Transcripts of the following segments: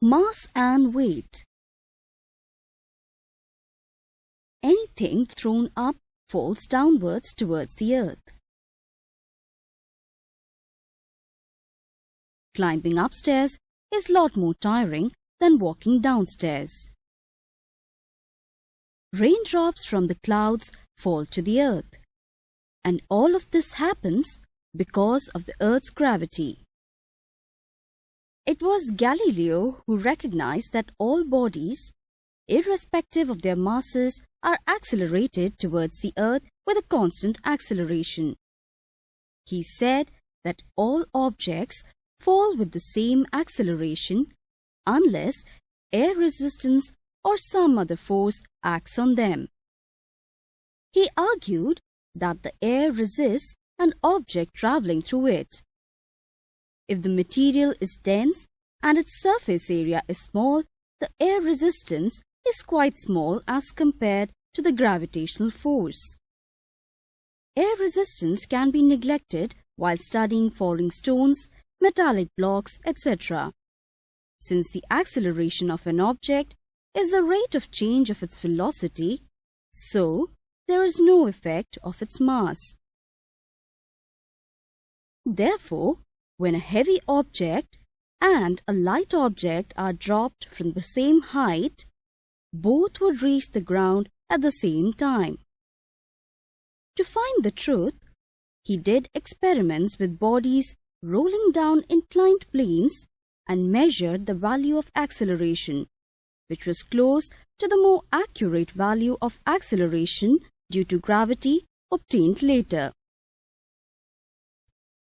Mass and weight. Anything thrown up falls downwards towards the earth. Climbing upstairs is a lot more tiring than walking downstairs. Raindrops from the clouds fall to the earth, and all of this happens because of the earth's gravity. It was Galileo who recognized that all bodies, irrespective of their masses, are accelerated towards the earth with a constant acceleration. He said that all objects fall with the same acceleration unless air resistance or some other force acts on them. He argued that the air resists an object traveling through it. If the material is dense and its surface area is small, the air resistance is quite small as compared to the gravitational force. Air resistance can be neglected while studying falling stones, metallic blocks, etc. Since the acceleration of an object is the rate of change of its velocity, so there is no effect of its mass. Therefore, when a heavy object and a light object are dropped from the same height, both would reach the ground at the same time. To find the truth, he did experiments with bodies rolling down inclined planes and measured the value of acceleration, which was close to the more accurate value of acceleration due to gravity obtained later.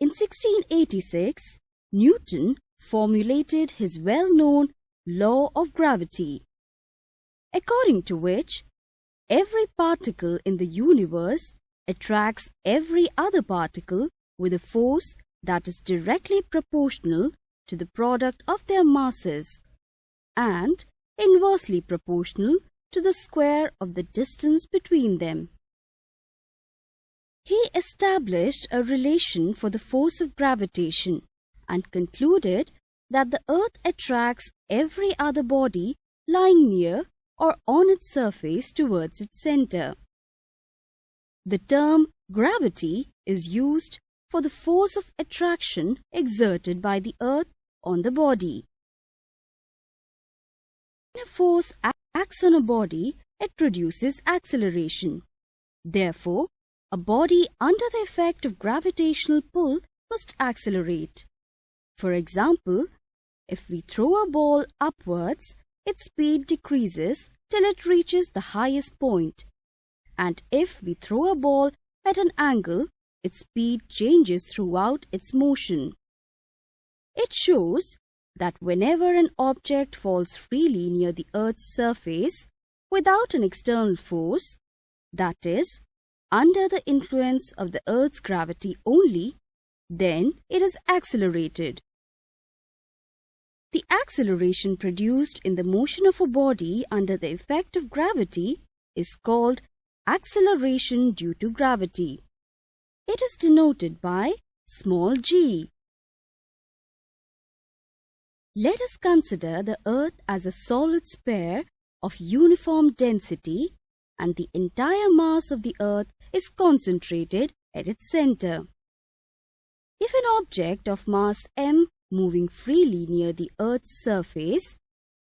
In 1686, Newton formulated his well-known law of gravity, according to which every particle in the universe attracts every other particle with a force that is directly proportional to the product of their masses and inversely proportional to the square of the distance between them. He established a relation for the force of gravitation and concluded that the earth attracts every other body lying near or on its surface towards its center. The term gravity is used for the force of attraction exerted by the earth on the body. When a force acts on a body, it produces acceleration. Therefore, a body under the effect of gravitational pull must accelerate. For example, if we throw a ball upwards, its speed decreases till it reaches the highest point. And if we throw a ball at an angle, its speed changes throughout its motion. It shows that whenever an object falls freely near the Earth's surface without an external force, that is, under the influence of the Earth's gravity only, then it is accelerated. The acceleration produced in the motion of a body under the effect of gravity is called acceleration due to gravity. It is denoted by small g. Let us consider the Earth as a solid sphere of uniform density, and the entire mass of the Earth is concentrated at its center. If an object of mass m moving freely near the Earth's surface,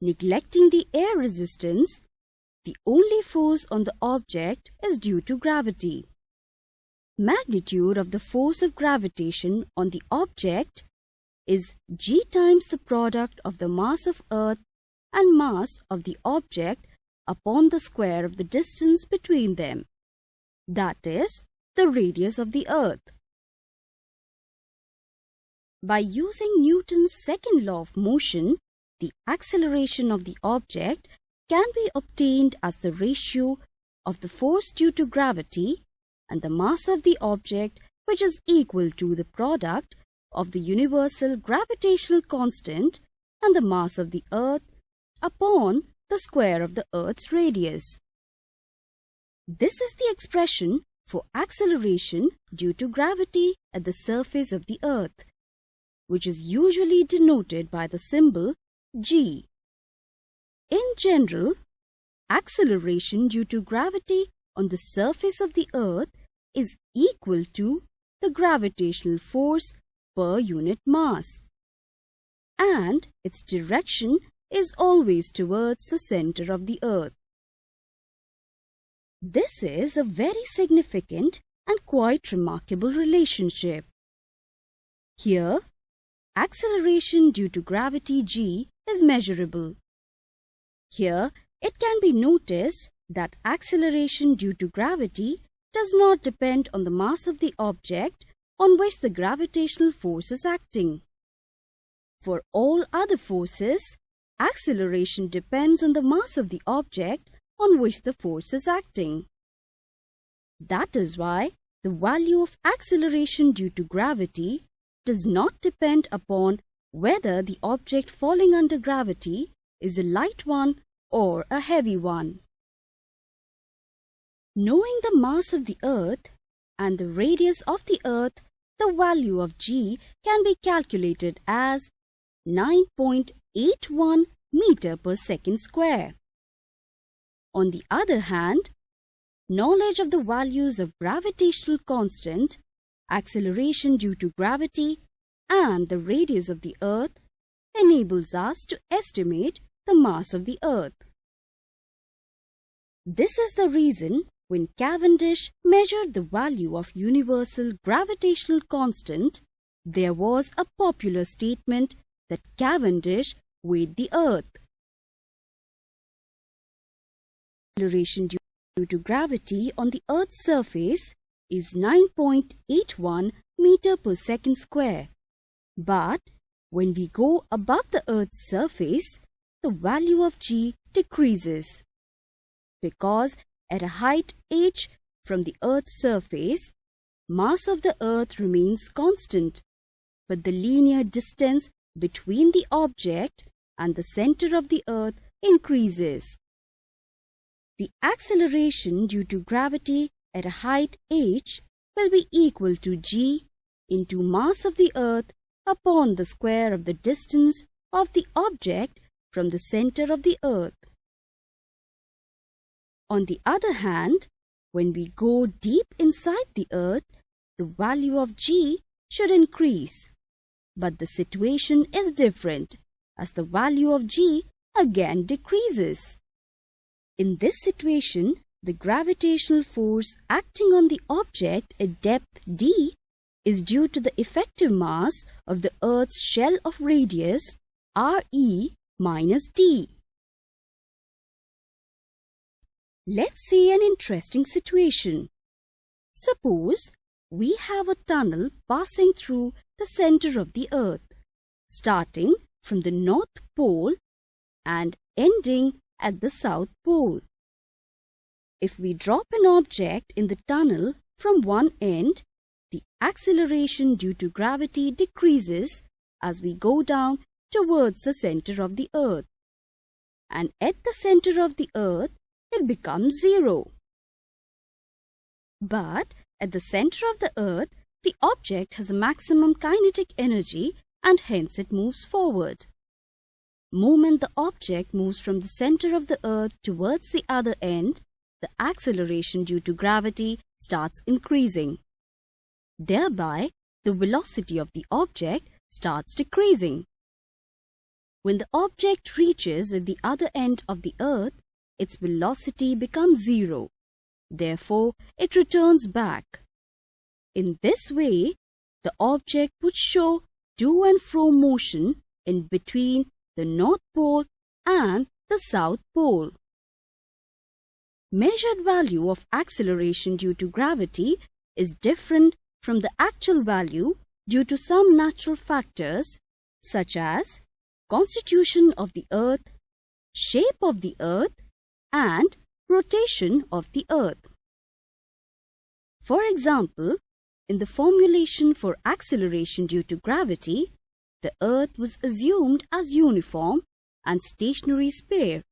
neglecting the air resistance, the only force on the object is due to gravity. Magnitude of the force of gravitation on the object is g times the product of the mass of Earth and mass of the object upon the square of the distance between them, that is, the radius of the Earth. By using Newton's second law of motion, the acceleration of the object can be obtained as the ratio of the force due to gravity and the mass of the object, which is equal to the product of the universal gravitational constant and the mass of the Earth upon the square of the Earth's radius. This is the expression for acceleration due to gravity at the surface of the Earth, which is usually denoted by the symbol g. In general, acceleration due to gravity on the surface of the Earth is equal to the gravitational force per unit mass, and its direction is always towards the center of the Earth. This is a very significant and quite remarkable relationship. Here, acceleration due to gravity g is measurable. Here, it can be noticed that acceleration due to gravity does not depend on the mass of the object on which the gravitational force is acting. For all other forces, acceleration depends on the mass of the object on which the force is acting. That is why the value of acceleration due to gravity does not depend upon whether the object falling under gravity is a light one or a heavy one. Knowing the mass of the Earth and the radius of the Earth, the value of g can be calculated as 9.81 meter per second square. On the other hand, knowledge of the values of gravitational constant, acceleration due to gravity, and the radius of the Earth enables us to estimate the mass of the Earth. This is the reason when Cavendish measured the value of universal gravitational constant, there was a popular statement that Cavendish weighed the Earth. Acceleration due to gravity on the Earth's surface is 9.81 meter per second square. But when we go above the Earth's surface, the value of g decreases. Because at a height h from the Earth's surface, mass of the Earth remains constant, but the linear distance between the object and the center of the Earth increases. The acceleration due to gravity at a height h will be equal to g into mass of the Earth upon the square of the distance of the object from the center of the Earth. On the other hand, when we go deep inside the Earth, the value of g should increase. But the situation is different, as the value of g again decreases. In this situation, the gravitational force acting on the object at depth d is due to the effective mass of the Earth's shell of radius re minus d. Let's see an interesting situation. Suppose we have a tunnel passing through the center of the Earth, starting from the North Pole and ending at the South Pole. If we drop an object in the tunnel from one end, the acceleration due to gravity decreases as we go down towards the center of the Earth. And at the center of the Earth, it becomes 0. But at the center of the Earth, the object has a maximum kinetic energy and hence it moves forward. Moment the object moves from the center of the Earth towards the other end, the acceleration due to gravity starts increasing. Thereby, the velocity of the object starts decreasing. When the object reaches at the other end of the Earth, its velocity becomes 0. Therefore, it returns back. In this way, the object would show to and fro motion in between the North Pole and the South Pole. Measured value of acceleration due to gravity is different from the actual value due to some natural factors such as constitution of the Earth, shape of the Earth, and rotation of the Earth. For example, in the formulation for acceleration due to gravity, the Earth was assumed as uniform and stationary sphere.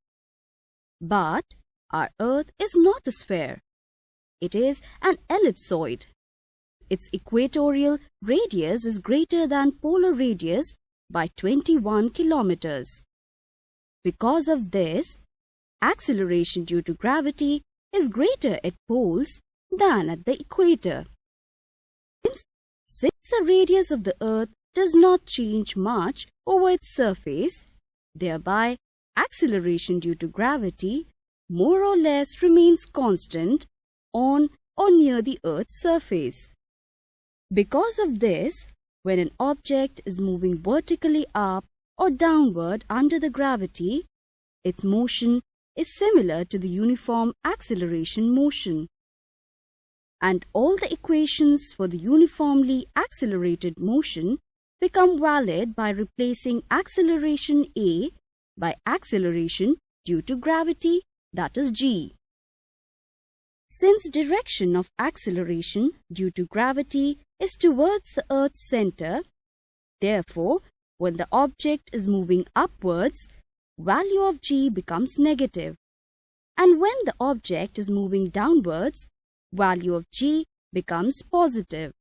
But our Earth is not a sphere. It is an ellipsoid. Its equatorial radius is greater than polar radius by 21 kilometers. Because of this, acceleration due to gravity is greater at poles than at the equator. Since the radius of the Earth does not change much over its surface, thereby acceleration due to gravity more or less remains constant on or near the Earth's surface. Because of this, when an object is moving vertically up or downward under the gravity, its motion is similar to the uniform acceleration motion. And all the equations for the uniformly accelerated motion become valid by replacing acceleration A by acceleration due to gravity, that is g. Since direction of acceleration due to gravity is towards the Earth's center, therefore, when the object is moving upwards, value of g becomes negative. And when the object is moving downwards, value of g becomes positive.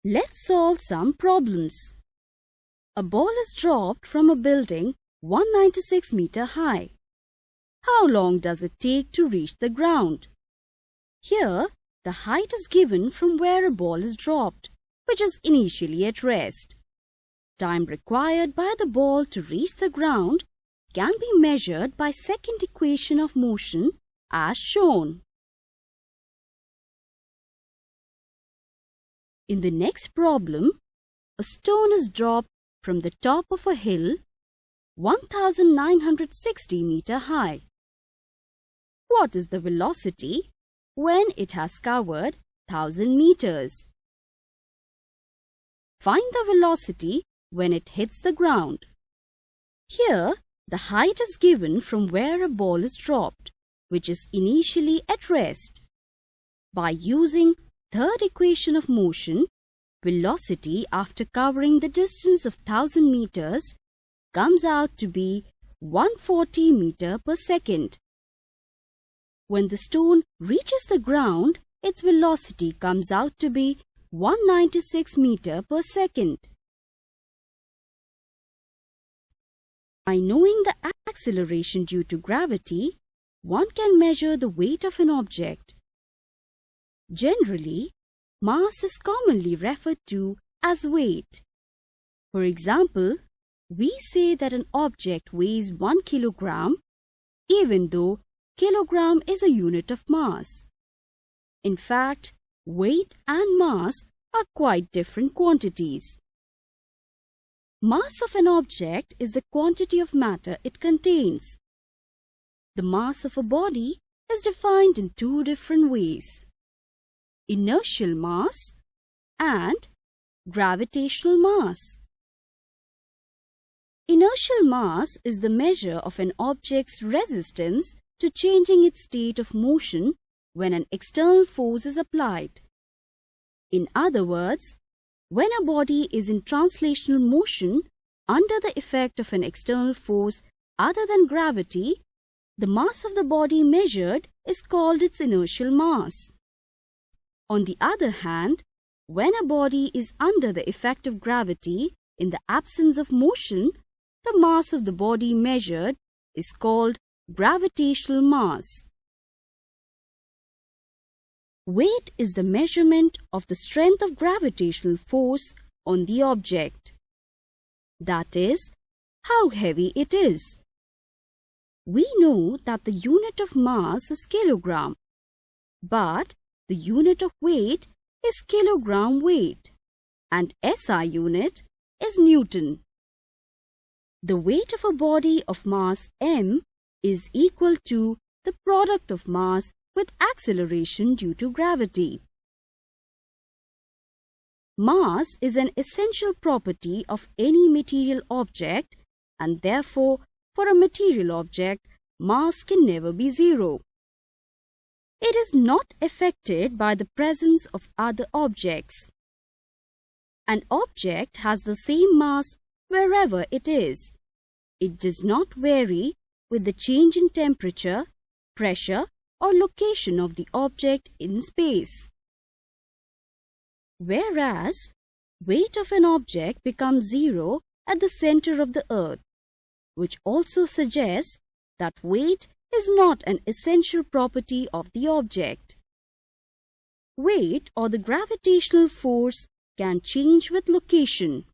Let's solve some problems. A ball is dropped from a building 196 meters high. How long does it take to reach the ground? Here, the height is given from where a ball is dropped, which is initially at rest. Time required by the ball to reach the ground can be measured by second equation of motion as shown. In the next problem, a stone is dropped from the top of a hill 1960 meters high. What is the velocity when it has covered 1000 meters? Find the velocity when it hits the ground. Here, the height is given from where a ball is dropped, which is initially at rest. By using third equation of motion, velocity after covering the distance of 1000 meters comes out to be 140 meters per second. When the stone reaches the ground, its velocity comes out to be 196 meters per second. By knowing the acceleration due to gravity, one can measure the weight of an object. Generally, mass is commonly referred to as weight. For example, we say that an object weighs 1 kilogram, even though kilogram is a unit of mass. In fact, weight and mass are quite different quantities. Mass of an object is the quantity of matter it contains. The mass of a body is defined in two different ways: inertial mass and gravitational mass. Inertial mass is the measure of an object's resistance to changing its state of motion when an external force is applied. In other words, when a body is in translational motion under the effect of an external force other than gravity, the mass of the body measured is called its inertial mass. On the other hand, when a body is under the effect of gravity in the absence of motion, the mass of the body measured is called gravitational mass. Weight is the measurement of the strength of gravitational force on the object. That is, how heavy it is. We know that the unit of mass is kilogram, but the unit of weight is kilogram weight, and SI unit is Newton. The weight of a body of mass m is equal to the product of mass with acceleration due to gravity. Mass is an essential property of any material object, and therefore, for a material object, mass can never be zero. It is not affected by the presence of other objects. An object has the same mass wherever it is. It does not vary with the change in temperature, pressure, or location of the object in space. Whereas, weight of an object becomes zero at the center of the Earth. which also suggests that weight is not an essential property of the object. Weight or the gravitational force can change with location,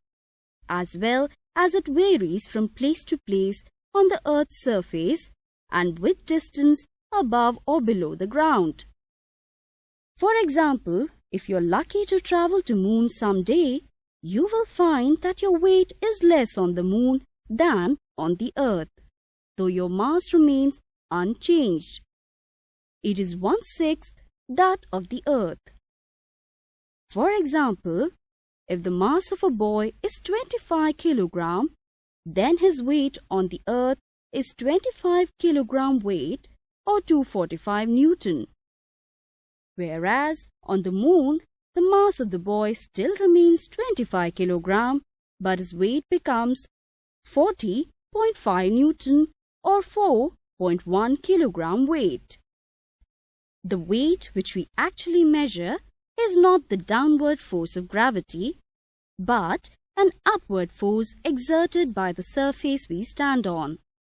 as well as it varies from place to place on the Earth's surface and with distance above or below the ground. For example, if you're lucky to travel to Moon someday, you will find that your weight is less on the Moon than on the Earth, though your mass remains unchanged. It is 1/6 that of the Earth. For example, if the mass of a boy is 25 kg, then his weight on the Earth is 25 kg weight or 245 Newton. Whereas on the Moon, the mass of the boy still remains 25 kg, but his weight becomes 40.5 Newton or 4.1 kg weight. The weight which we actually measure is not the downward force of gravity, but an upward force exerted by the surface we stand on.